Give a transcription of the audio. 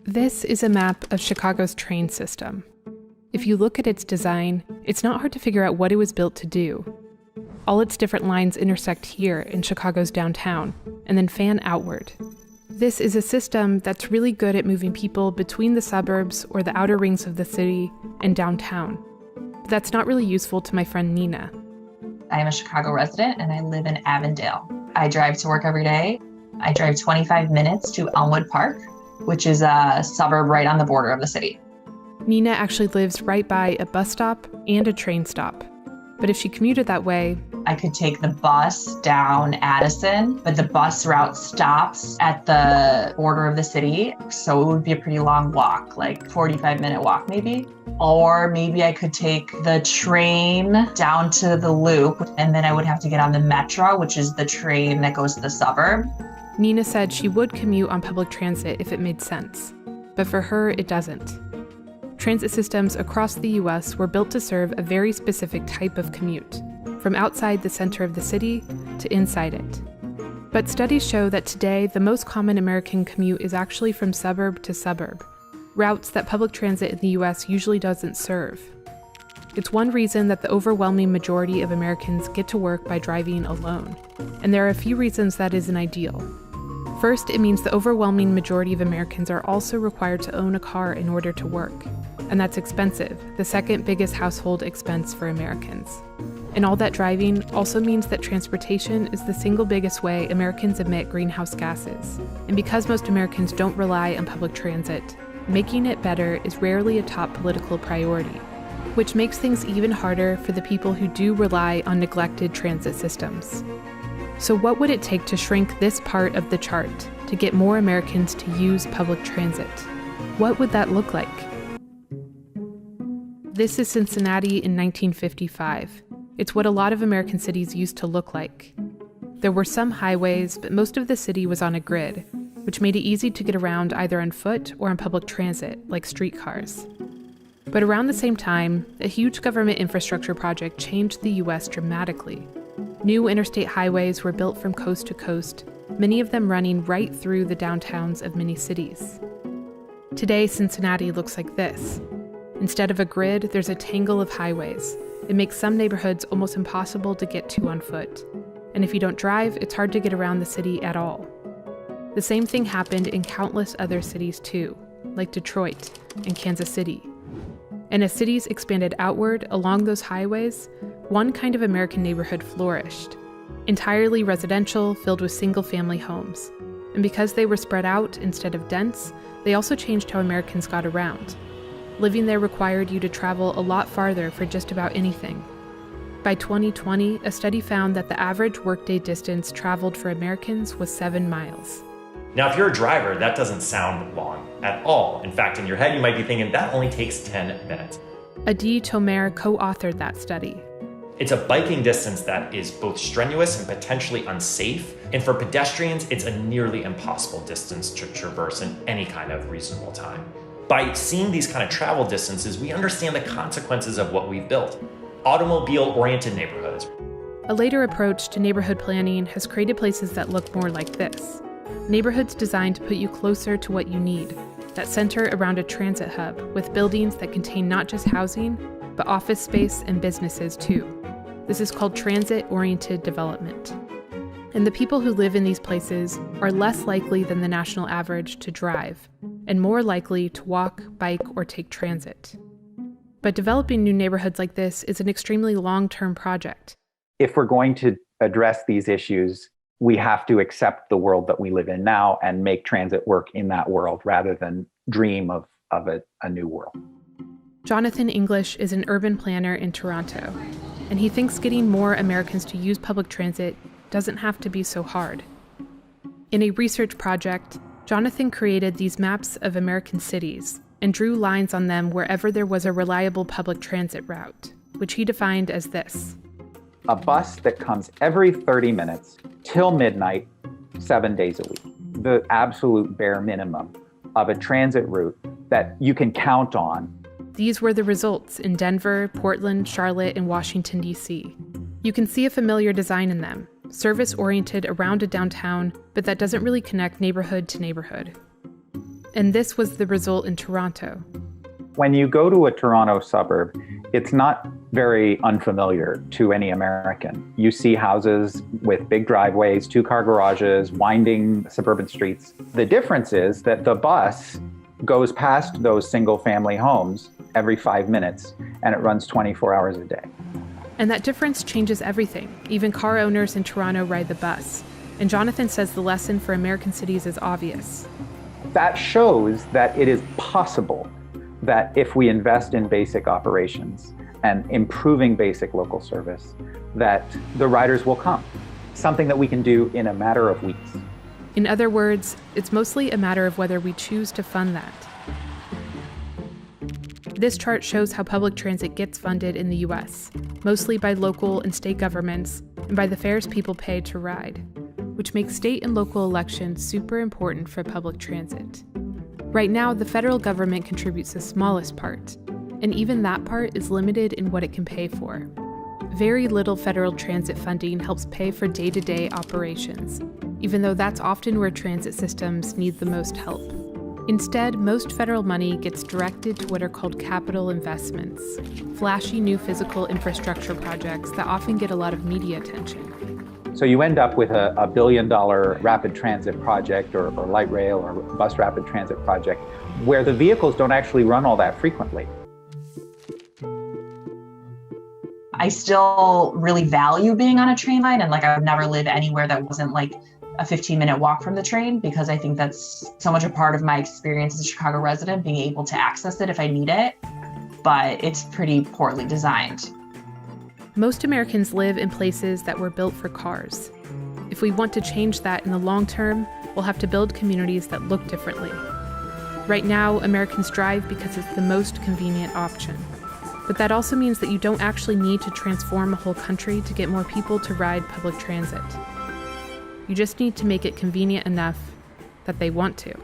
This is a map of Chicago's train system. If you look at its design, it's not hard to figure out what it was built to do. All its different lines intersect here in Chicago's downtown, and then fan outward. This is a system that's really good at moving people between the suburbs or the outer rings of the city and downtown. But that's not really useful to my friend Nina. I am a Chicago resident and I live in Avondale. I drive to work every day. I drive 25 minutes to Elmwood Park, which is a suburb right on the border of the city. Nina actually lives right by a bus stop and a train stop. But if she commuted that way, I could take the bus down Addison, but the bus route stops at the border of the city. So it would be a pretty long walk, like 45-minute walk maybe. Or maybe I could take the train down to the loop, and then I would have to get on the Metro, which is the train that goes to the suburb. Nina said she would commute on public transit if it made sense. But for her, it doesn't. Transit systems across the U.S. were built to serve a very specific type of commute, from outside the center of the city to inside it. But studies show that today, the most common American commute is actually from suburb to suburb, routes that public transit in the U.S. usually doesn't serve. It's one reason that the overwhelming majority of Americans get to work by driving alone, and there are a few reasons that isn't ideal. First, it means the overwhelming majority of Americans are also required to own a car in order to work, and that's expensive, the second biggest household expense for Americans. And all that driving also means that transportation is the single biggest way Americans emit greenhouse gases. And because most Americans don't rely on public transit, making it better is rarely a top political priority, which makes things even harder for the people who do rely on neglected transit systems. So what would it take to shrink this part of the chart to get more Americans to use public transit? What would that look like? This is Cincinnati in 1955. It's what a lot of American cities used to look like. There were some highways, but most of the city was on a grid, which made it easy to get around either on foot or on public transit, like streetcars. But around the same time, a huge government infrastructure project changed the U.S. dramatically. New interstate highways were built from coast to coast, many of them running right through the downtowns of many cities. Today, Cincinnati looks like this. Instead of a grid, there's a tangle of highways. It makes some neighborhoods almost impossible to get to on foot. And if you don't drive, it's hard to get around the city at all. The same thing happened in countless other cities too, like Detroit and Kansas City. And as cities expanded outward along those highways, one kind of American neighborhood flourished. Entirely residential, filled with single-family homes. And because they were spread out instead of dense, they also changed how Americans got around. Living there required you to travel a lot farther for just about anything. By 2020, a study found that the average workday distance traveled for Americans was 7 miles. Now, if you're a driver, that doesn't sound long at all. In fact, in your head, you might be thinking that only takes 10 minutes. Adi Tomer co-authored that study. It's a biking distance that is both strenuous and potentially unsafe. And for pedestrians, it's a nearly impossible distance to traverse in any kind of reasonable time. By seeing these kind of travel distances, we understand the consequences of what we've built. Automobile-oriented neighborhoods. A later approach to neighborhood planning has created places that look more like this. Neighborhoods designed to put you closer to what you need, that center around a transit hub with buildings that contain not just housing, but office space and businesses too. This is called transit-oriented development. And the people who live in these places are less likely than the national average to drive, and more likely to walk, bike, or take transit. But developing new neighborhoods like this is an extremely long-term project. If we're going to address these issues, we have to accept the world that we live in now and make transit work in that world rather than dream of a new world. Jonathan English is an urban planner in Toronto, and he thinks getting more Americans to use public transit doesn't have to be so hard. In a research project, Jonathan created these maps of American cities and drew lines on them wherever there was a reliable public transit route, which he defined as this. A bus that comes every 30 minutes till midnight, 7 days a week. The absolute bare minimum of a transit route that you can count on. These were the results in Denver, Portland, Charlotte, and Washington, D.C. You can see a familiar design in them, service-oriented around a downtown, but that doesn't really connect neighborhood to neighborhood. And this was the result in Toronto. When you go to a Toronto suburb, it's not very unfamiliar to any American. You see houses with big driveways, two-car garages, winding suburban streets. The difference is that the bus goes past those single-family homes every 5 minutes, and it runs 24 hours a day. And that difference changes everything. Even car owners in Toronto ride the bus. And Jonathan says the lesson for American cities is obvious. That shows that it is possible that if we invest in basic operations and improving basic local service, that the riders will come. Something that we can do in a matter of weeks. In other words, it's mostly a matter of whether we choose to fund that. This chart shows how public transit gets funded in the US, mostly by local and state governments and by the fares people pay to ride, which makes state and local elections super important for public transit. Right now, the federal government contributes the smallest part, and even that part is limited in what it can pay for. Very little federal transit funding helps pay for day-to-day operations, even though that's often where transit systems need the most help. Instead, most federal money gets directed to what are called capital investments, flashy new physical infrastructure projects that often get a lot of media attention. So you end up with a $1 billion rapid transit project or light rail or bus rapid transit project where the vehicles don't actually run all that frequently. I still really value being on a train line, and I would never live anywhere that wasn't a 15-minute walk from the train, because I think that's so much a part of my experience as a Chicago resident, being able to access it if I need it, but it's pretty poorly designed. Most Americans live in places that were built for cars. If we want to change that in the long term, we'll have to build communities that look differently. Right now, Americans drive because it's the most convenient option. But that also means that you don't actually need to transform a whole country to get more people to ride public transit. You just need to make it convenient enough that they want to.